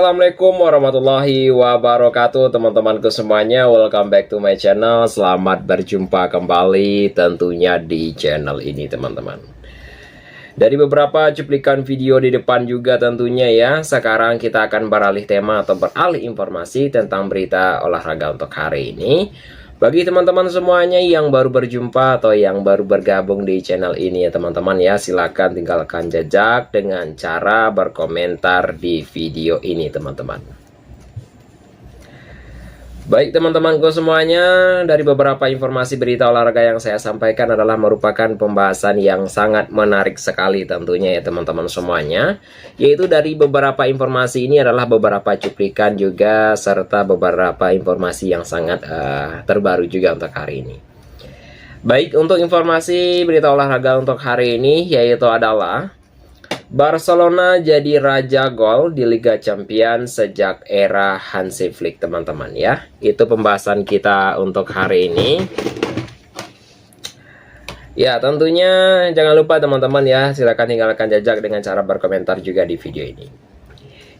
Assalamualaikum warahmatullahi wabarakatuh teman-temanku semuanya. Welcome back to my channel. Selamat berjumpa kembali tentunya di channel ini teman-teman. Dari beberapa cuplikan video di depan juga tentunya ya, sekarang kita akan beralih tema atau beralih informasi tentang berita olahraga untuk hari ini. Bagi teman-teman semuanya yang baru berjumpa atau yang baru bergabung di channel ini ya teman-teman ya, silakan tinggalkan jejak dengan cara berkomentar di video ini teman-teman. Baik teman-temanku semuanya, dari beberapa informasi berita olahraga yang saya sampaikan adalah merupakan pembahasan yang sangat menarik sekali tentunya ya teman-teman semuanya. Yaitu dari beberapa informasi ini adalah beberapa cuplikan juga serta beberapa informasi yang sangat terbaru juga untuk hari ini. Baik, untuk informasi berita olahraga untuk hari ini yaitu adalah Barcelona jadi raja gol di Liga Champions sejak era Hansi Flick teman-teman ya. Itu pembahasan kita untuk hari ini. Ya tentunya jangan lupa teman-teman ya, silakan tinggalkan jejak dengan cara berkomentar juga di video ini.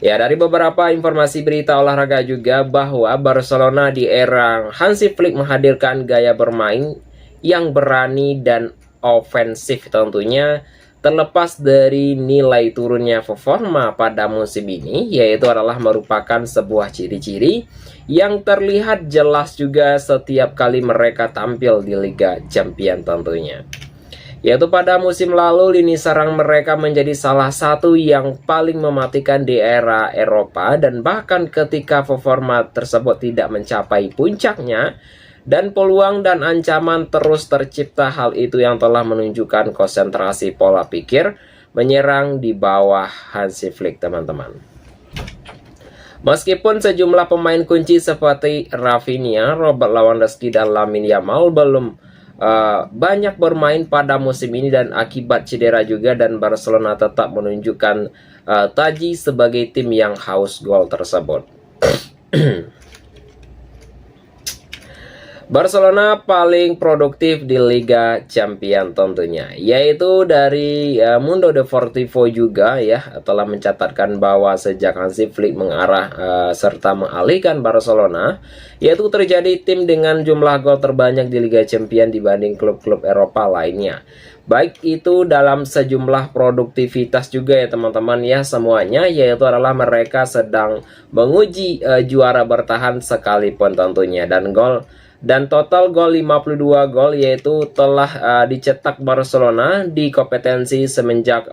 Ya, dari beberapa informasi berita olahraga juga bahwa Barcelona di era Hansi Flick menghadirkan gaya bermain yang berani dan ofensif tentunya. Terlepas dari nilai turunnya performa pada musim ini, yaitu adalah merupakan sebuah ciri-ciri yang terlihat jelas juga setiap kali mereka tampil di Liga Champions tentunya. Yaitu pada musim lalu, lini serang mereka menjadi salah satu yang paling mematikan di era Eropa, dan bahkan ketika performa tersebut tidak mencapai puncaknya, dan peluang dan ancaman terus tercipta, hal itu yang telah menunjukkan konsentrasi pola pikir menyerang di bawah Hansi Flick teman-teman. Meskipun sejumlah pemain kunci seperti Rafinha, Robert Lewandowski dan Lamine Yamal belum banyak bermain pada musim ini dan akibat cedera juga, dan Barcelona tetap menunjukkan taji sebagai tim yang haus gol tersebut. Barcelona paling produktif di Liga Champions tentunya, yaitu dari Mundo Deportivo juga ya telah mencatatkan bahwa sejak Hansi Flick mengarah serta mengalihkan Barcelona, yaitu terjadi tim dengan jumlah gol terbanyak di Liga Champions dibanding klub-klub Eropa lainnya. Baik itu dalam sejumlah produktivitas juga ya teman-teman ya semuanya, yaitu adalah mereka sedang menguji juara bertahan sekalipun tentunya, dan total gol 52 gol yaitu telah dicetak Barcelona di kompetensi semenjak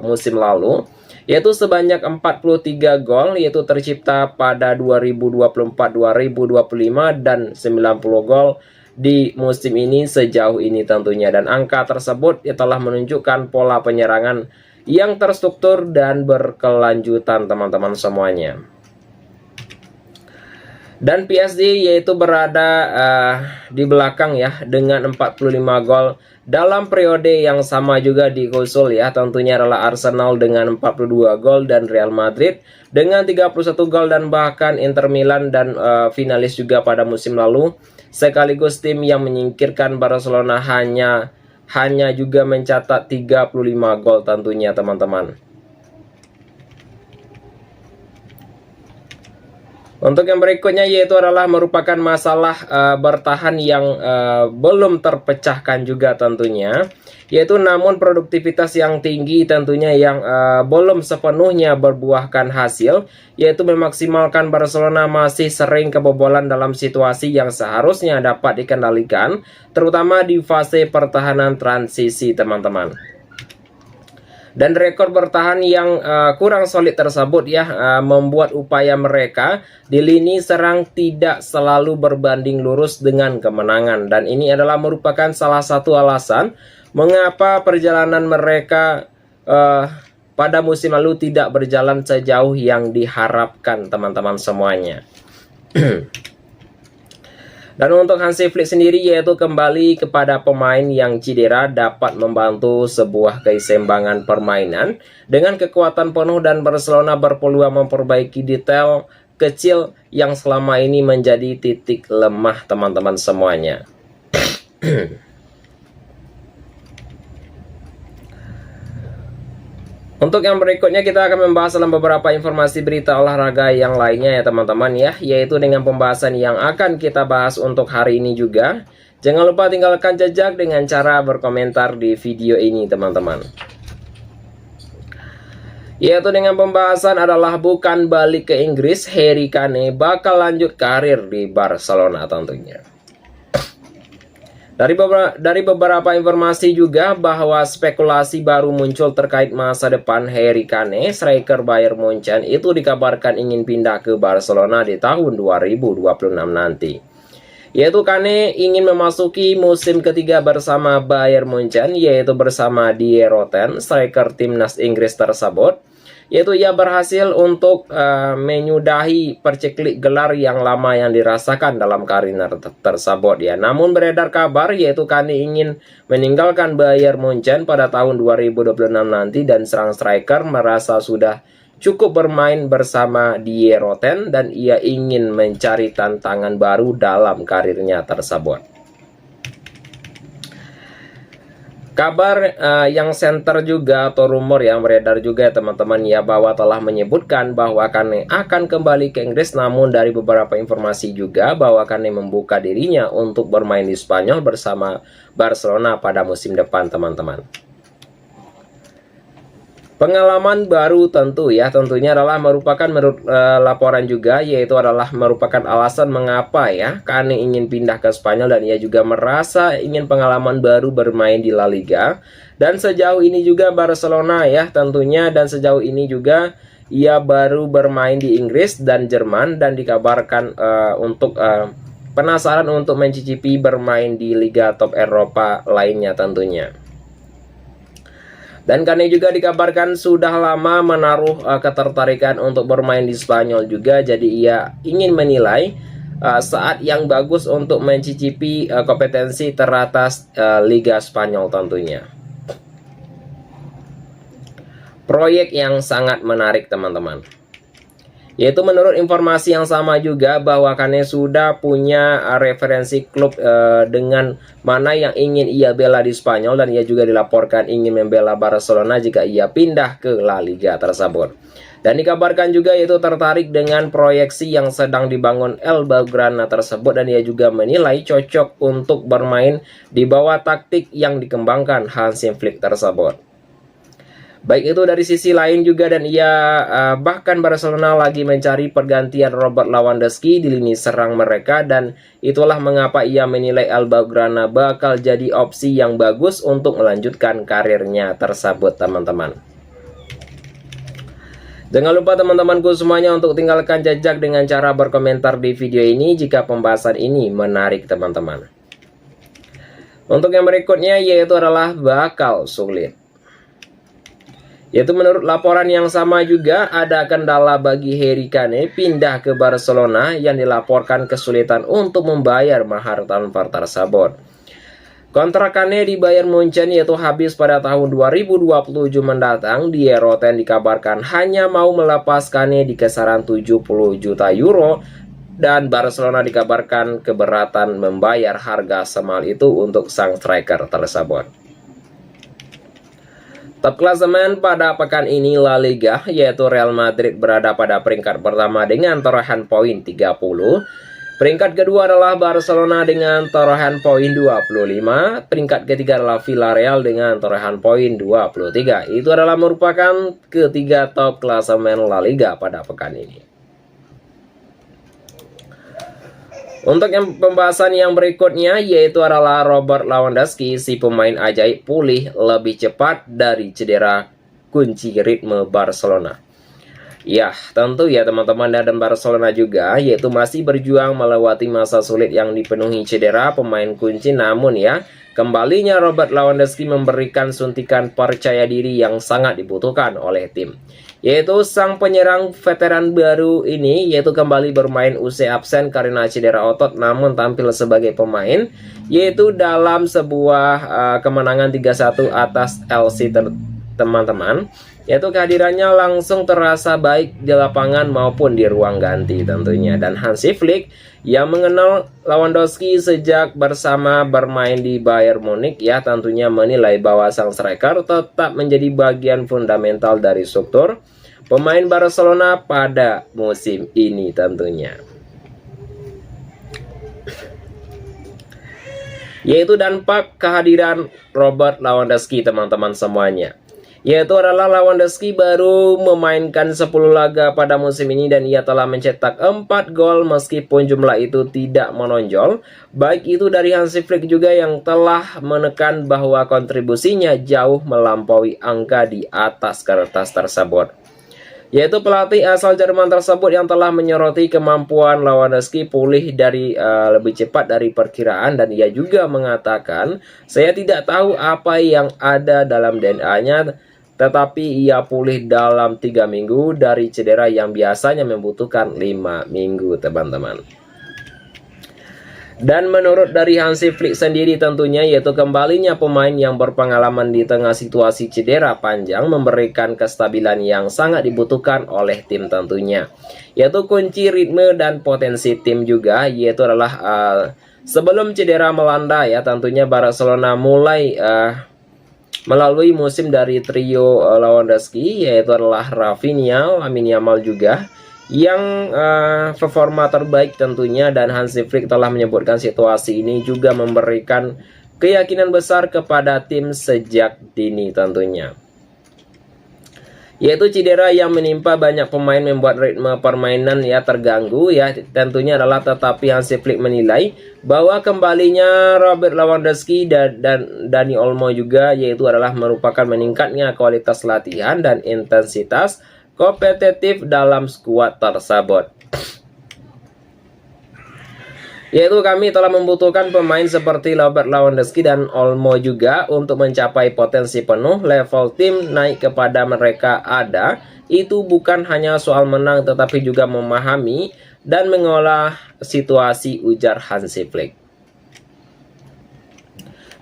musim lalu, yaitu sebanyak 43 gol yaitu tercipta pada 2024-2025 dan 90 gol di musim ini sejauh ini tentunya, dan angka tersebut telah menunjukkan pola penyerangan yang terstruktur dan berkelanjutan teman-teman semuanya. Dan PSG yaitu berada di belakang ya dengan 45 gol dalam periode yang sama juga dikusul ya, tentunya adalah Arsenal dengan 42 gol dan Real Madrid dengan 31 gol, dan bahkan Inter Milan dan finalis juga pada musim lalu, sekaligus tim yang menyingkirkan Barcelona hanya juga mencatat 35 gol tentunya teman-teman. Untuk yang berikutnya yaitu adalah merupakan masalah bertahan yang belum terpecahkan juga tentunya, yaitu namun produktivitas yang tinggi tentunya yang belum sepenuhnya berbuahkan hasil, yaitu memaksimalkan Barcelona masih sering kebobolan dalam situasi yang seharusnya dapat dikendalikan, terutama di fase pertahanan transisi teman-teman. Dan rekor bertahan yang kurang solid tersebut ya membuat upaya mereka di lini serang tidak selalu berbanding lurus dengan kemenangan, dan ini adalah merupakan salah satu alasan mengapa perjalanan mereka pada musim lalu tidak berjalan sejauh yang diharapkan teman-teman semuanya. Dan untuk Hansi Flick sendiri yaitu kembali kepada pemain yang cedera dapat membantu sebuah keseimbangan permainan dengan kekuatan penuh, dan Barcelona berpeluang memperbaiki detail kecil yang selama ini menjadi titik lemah teman-teman semuanya. Untuk yang berikutnya kita akan membahas dalam beberapa informasi berita olahraga yang lainnya ya teman-teman ya, yaitu dengan pembahasan yang akan kita bahas untuk hari ini juga. Jangan lupa tinggalkan jejak dengan cara berkomentar di video ini teman-teman. Yaitu dengan pembahasan adalah bukan balik ke Inggris, Harry Kane bakal lanjut karir di Barcelona tentunya. Dari beberapa informasi juga bahwa spekulasi baru muncul terkait masa depan Harry Kane, striker Bayern Munchen itu dikabarkan ingin pindah ke Barcelona di tahun 2026 nanti. Yaitu Kane ingin memasuki musim ketiga bersama Bayern Munchen, yaitu bersama Die Roten, striker timnas Inggris tersebut. Yaitu ia berhasil untuk menyudahi perceklik gelar yang lama yang dirasakan dalam karir tersebut ya. Namun beredar kabar yaitu Kane ingin meninggalkan Bayern Munchen pada tahun 2026 nanti, dan serang striker merasa sudah cukup bermain bersama Die Roten dan ia ingin mencari tantangan baru dalam karirnya tersebut. Kabar yang center juga atau rumor yang beredar juga teman-teman ya, bahwa telah menyebutkan bahwa Kane akan kembali ke Inggris, namun dari beberapa informasi juga bahwa Kane membuka dirinya untuk bermain di Spanyol bersama Barcelona pada musim depan teman-teman. Pengalaman baru tentunya adalah merupakan menurut laporan juga, yaitu adalah merupakan alasan mengapa ya Kane ingin pindah ke Spanyol, dan ia juga merasa ingin pengalaman baru bermain di La Liga. Dan sejauh ini juga Barcelona ya tentunya, dan sejauh ini juga ia baru bermain di Inggris dan Jerman, dan dikabarkan untuk penasaran untuk mencicipi bermain di liga top Eropa lainnya tentunya. Dan Kane juga dikabarkan sudah lama menaruh ketertarikan untuk bermain di Spanyol juga. Jadi ia ingin menilai saat yang bagus untuk mencicipi kompetensi teratas Liga Spanyol tentunya. Proyek yang sangat menarik teman-teman. Yaitu menurut informasi yang sama juga bahwa Kane sudah punya referensi klub dengan mana yang ingin ia bela di Spanyol, dan ia juga dilaporkan ingin membela Barcelona jika ia pindah ke La Liga tersebut. Dan dikabarkan juga yaitu tertarik dengan proyeksi yang sedang dibangun El Blaugrana tersebut, dan ia juga menilai cocok untuk bermain di bawah taktik yang dikembangkan Hansi Flick tersebut. Baik itu dari sisi lain juga, dan ia bahkan Barcelona lagi mencari pergantian Robert Lewandowski di lini serang mereka, dan itulah mengapa ia menilai El Blaugrana bakal jadi opsi yang bagus untuk melanjutkan karirnya tersebut teman-teman. Jangan lupa teman-temanku semuanya untuk tinggalkan jejak dengan cara berkomentar di video ini jika pembahasan ini menarik teman-teman. Untuk yang berikutnya yaitu adalah bakal sulit. Yaitu menurut laporan yang sama juga ada kendala bagi Harry Kane pindah ke Barcelona, yang dilaporkan kesulitan untuk membayar mahar transfer tersebut. Kontrak Kane di Bayern Munchen yaitu habis pada tahun 2027 mendatang. Die Roten dikabarkan hanya mau melepas Kane di kisaran 70 juta euro, dan Barcelona dikabarkan keberatan membayar harga semahal itu untuk sang striker tersebut. Top klasemen pada pekan ini La Liga yaitu Real Madrid berada pada peringkat pertama dengan torehan poin 30. Peringkat kedua adalah Barcelona dengan torehan poin 25. Peringkat ketiga adalah Villarreal dengan torehan poin 23. Itu adalah merupakan ketiga top klasemen La Liga pada pekan ini. Untuk yang pembahasan yang berikutnya yaitu adalah Robert Lewandowski, si pemain ajaib pulih lebih cepat dari cedera kunci ritme Barcelona. Ya, tentu ya teman-teman, dan Barcelona juga yaitu masih berjuang melewati masa sulit yang dipenuhi cedera pemain kunci, namun ya kembalinya Robert Lewandowski memberikan suntikan percaya diri yang sangat dibutuhkan oleh tim. Yaitu sang penyerang veteran baru ini yaitu kembali bermain usai absen karena cedera otot, namun tampil sebagai pemain yaitu dalam sebuah kemenangan 3-1 atas LC teman-teman. yaitu kehadirannya langsung terasa baik di lapangan maupun di ruang ganti tentunya. Dan Hansi Flick yang mengenal Lewandowski sejak bersama bermain di Bayern Munich ya tentunya menilai bahwa sang striker tetap menjadi bagian fundamental dari struktur pemain Barcelona pada musim ini tentunya. Yaitu dampak kehadiran Robert Lewandowski teman-teman semuanya. Yaitu adalah Lewandowski baru memainkan 10 laga pada musim ini dan ia telah mencetak 4 gol meskipun jumlah itu tidak menonjol. Baik itu dari Hansi Flick juga yang telah menekan bahwa kontribusinya jauh melampaui angka di atas kertas tersebut. Yaitu pelatih asal Jerman tersebut yang telah menyoroti kemampuan Lewandowski pulih dari lebih cepat dari perkiraan, dan ia juga mengatakan, "Saya tidak tahu apa yang ada dalam DNA-nya, tetapi ia pulih dalam 3 minggu dari cedera yang biasanya membutuhkan 5 minggu teman-teman." Dan menurut dari Hansi Flick sendiri tentunya, yaitu kembalinya pemain yang berpengalaman di tengah situasi cedera panjang memberikan kestabilan yang sangat dibutuhkan oleh tim tentunya. Yaitu kunci ritme dan potensi tim juga, yaitu adalah sebelum cedera melanda ya tentunya Barcelona mulai melalui musim dari trio Lewandowski, yaitu adalah Rafinha, Lamine Yamal juga yang performa terbaik tentunya, dan Hansi Flick telah menyebutkan situasi ini juga memberikan keyakinan besar kepada tim sejak dini tentunya. Yaitu cedera yang menimpa banyak pemain membuat ritme permainan ya terganggu ya tentunya adalah, tetapi Hansi Flick menilai bahwa kembalinya Robert Lewandowski dan Dani Olmo juga yaitu adalah merupakan meningkatnya kualitas latihan dan intensitas kompetitif dalam skuad tersebut. Yaitu kami telah membutuhkan pemain seperti Robert Lewandowski dan Olmo juga untuk mencapai potensi penuh. Level tim naik kepada mereka ada. Itu bukan hanya soal menang tetapi juga memahami dan mengolah situasi, ujar Hansi Flick.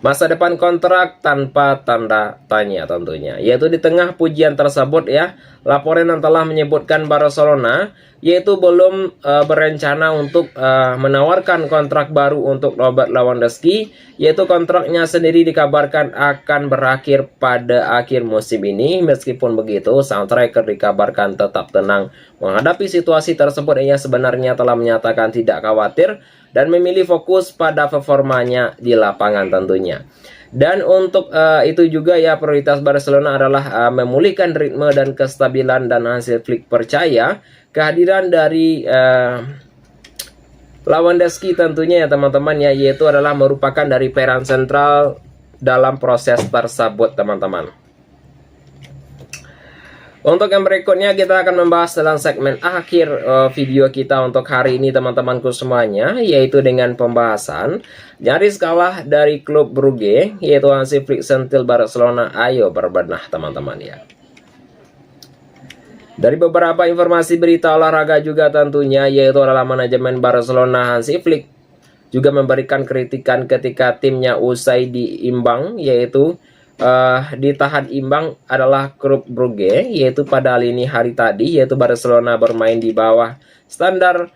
Masa depan kontrak tanpa tanda tanya tentunya. Yaitu di tengah pujian tersebut ya, laporan yang telah menyebutkan Barcelona yaitu belum berencana untuk menawarkan kontrak baru untuk Robert Lewandowski, yaitu kontraknya sendiri dikabarkan akan berakhir pada akhir musim ini. Meskipun begitu, sang striker dikabarkan tetap tenang menghadapi situasi tersebut. Ia sebenarnya telah menyatakan tidak khawatir dan memilih fokus pada performanya di lapangan tentunya. Dan untuk itu juga ya prioritas Barcelona adalah memulihkan ritme dan kestabilan, dan Hansi Flick percaya kehadiran dari Lewandowski tentunya ya teman-teman ya, yaitu adalah merupakan dari peran sentral dalam proses tersebut teman-teman. Untuk yang berikutnya kita akan membahas dalam segmen akhir video kita untuk hari ini teman-temanku semuanya, yaitu dengan pembahasan nyaris kalah dari klub Brugge, yaitu Hansi Flick sentil Barcelona, ayo berbenah teman-teman ya. Dari beberapa informasi berita olahraga juga tentunya, yaitu adalah manajemen Barcelona Hansi Flick juga memberikan kritikan ketika timnya usai diimbang, yaitu ditahan imbang adalah klub Brugge, yaitu pada lini hari tadi, yaitu Barcelona bermain di bawah standar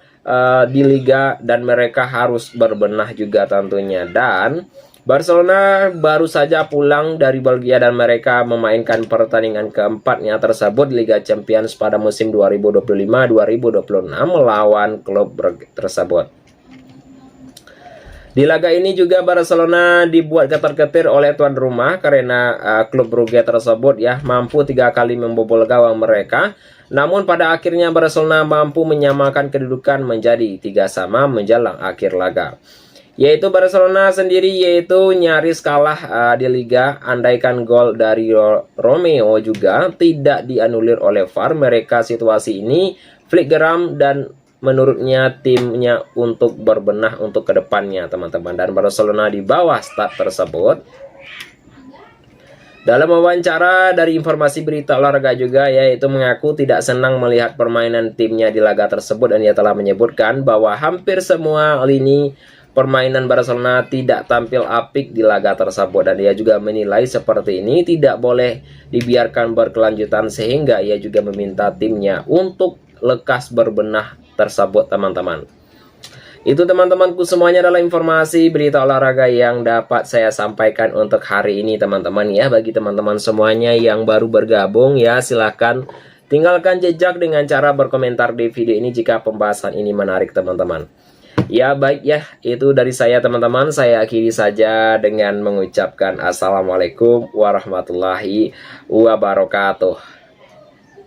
di liga dan mereka harus berbenah juga tentunya. Dan Barcelona baru saja pulang dari Belgia dan mereka memainkan pertandingan keempatnya tersebut di Liga Champions pada musim 2025-2026 melawan klub Brugge tersebut. Di laga ini juga Barcelona dibuat ketar-ketir oleh tuan rumah karena klub Brugge tersebut ya mampu 3 kali membobol gawang mereka. Namun pada akhirnya Barcelona mampu menyamakan kedudukan menjadi 3-3 menjelang akhir laga. Yaitu Barcelona sendiri yaitu nyaris kalah di liga, andaikan gol dari Romeo juga tidak dianulir oleh VAR. Mereka situasi ini Flick geram dan menurutnya timnya untuk berbenah untuk kedepannya teman-teman. Dan Barcelona di bawah stat tersebut. Dalam wawancara dari informasi berita olahraga juga yaitu mengaku tidak senang melihat permainan timnya di laga tersebut, dan ia telah menyebutkan bahwa hampir semua lini permainan Barcelona tidak tampil apik di laga tersebut, dan ia juga menilai seperti ini tidak boleh dibiarkan berkelanjutan, sehingga ia juga meminta timnya untuk lekas berbenah tersebut, teman-teman. Itu teman-temanku, semuanya adalah informasi berita olahraga yang dapat saya sampaikan untuk hari ini, teman-teman ya. Bagi teman-teman semuanya yang baru bergabung ya, silahkan tinggalkan jejak dengan cara berkomentar di video ini jika pembahasan ini menarik, teman-teman. Ya baik ya, itu dari saya teman-teman. Saya akhiri saja dengan mengucapkan assalamualaikum warahmatullahi wabarakatuh.